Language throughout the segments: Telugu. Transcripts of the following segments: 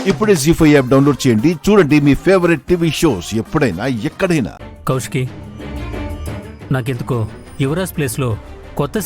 ఇప్పుడే జీ5 యాప్ డౌన్లోడ్ చేయండి. చూడండి మీ ఫేవరెట్ టీవీ షోస్ ఎప్పుడైనా ఎక్కడైనా. కౌశికి, నాకెందుకో యువరాజ్ ప్లేస్లో కొత్త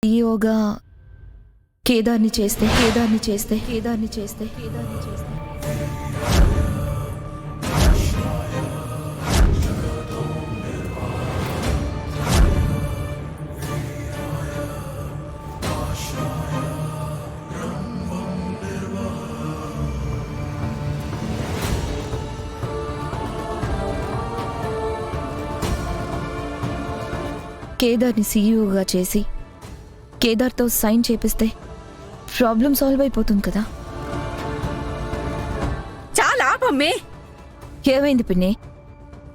ఈయోగా కేదార్ని చేస్తే కేదార్ని సీఈఓగా చేసి కేదార్తో సైన్ చేపిస్తే ప్రాబ్లం సాల్వ్ అయిపోతుంది కదా. చాలా ఆపమ్మే. ఏమైంది పిన్ని?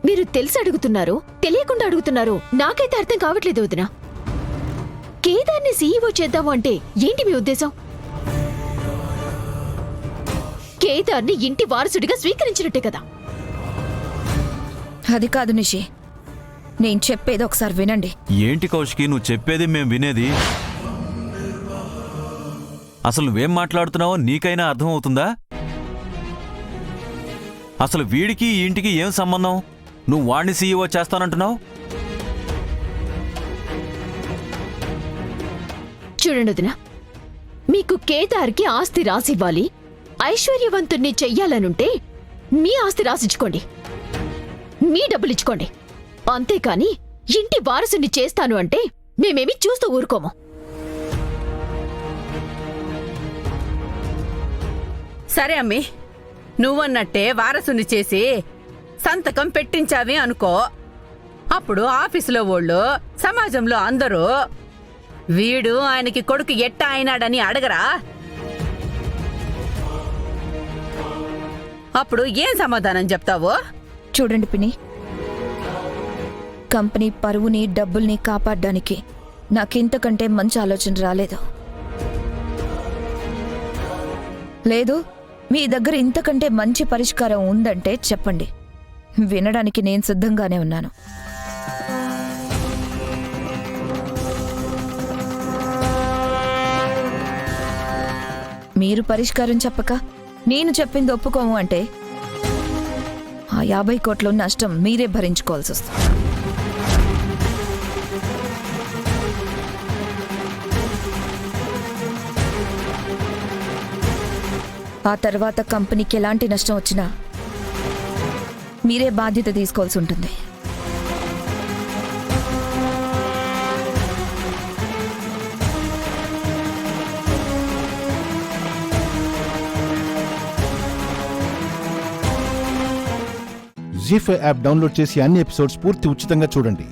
మీరు తెలిసి అడుగుతున్నారు, తెలియకుండా అడుగుతున్నారు. నాకైతే అర్థం కావట్లేదు వదినా. కేదార్ని సీఈఓ చేద్దాము అంటే ఏంటి మీ ఉద్దేశం? కేదార్ని ఇంటి వారసుడిగా స్వీకరించినట్టే కదా. అది కాదు నిషి, నేను చెప్పేది ఒకసారి వినండి. ఏంటి కౌశికి నువ్వు చెప్పేది మేం వినేది? అసలు నువ్వేం మాట్లాడుతున్నావో నీకైనా అర్థమవుతుందా? అసలు వీడికి ఈ ఇంటికి ఏం సంబంధం? నువ్వు వాణ్ణి సీఈఓ చేస్తానంటున్నావు? చూడండి వదినా, మీకు కేదార్కి ఆస్తి రాసివ్వాలి, ఐశ్వర్యవంతుణ్ణి చెయ్యాలనుంటే మీ ఆస్తి రాసిచ్చుకోండి, మీ డబ్బులిచ్చుకోండి. అంతేకాని ఇంటి వారసుని చేస్తాను అంటే మేమేమి చూస్తూ ఊరుకోము. సరే అమ్మి, నువ్వన్నట్టే వారసుని చేసి సంతకం పెట్టించావి అనుకో. అప్పుడు ఆఫీసులో వాళ్ళు, సమాజంలో అందరూ వీడు ఆయనకి కొడుకు ఎట్టా అయినాడని అడగరా? అప్పుడు ఏం సమాధానం చెప్తావు? చూడండి పిన్ని, కంపెనీ పరువుని డబ్బుల్ని కాపాడడానికి నాకింతకంటే మంచి ఆలోచన రాలేదు. లేదు, మీ దగ్గర ఇంతకంటే మంచి పరిష్కారం ఉందంటే చెప్పండి, వినడానికి నేను సిద్ధంగానే ఉన్నాను. మీరు పరిష్కారం చెప్పక నేను చెప్పింది ఒప్పుకోము అంటే ఆ 50 కోట్ల నష్టం మీరే భరించుకోవాల్సి వస్తుంది. ఆ తర్వాత కంపెనీకి ఎలాంటి నష్టం వచ్చినా మీరే బాధ్యత తీసుకోవాల్సి ఉంటుంది. జీ5 యాప్ డౌన్లోడ్ చేసి అన్ని ఎపిసోడ్స్ పూర్తి ఉచితంగా చూడండి.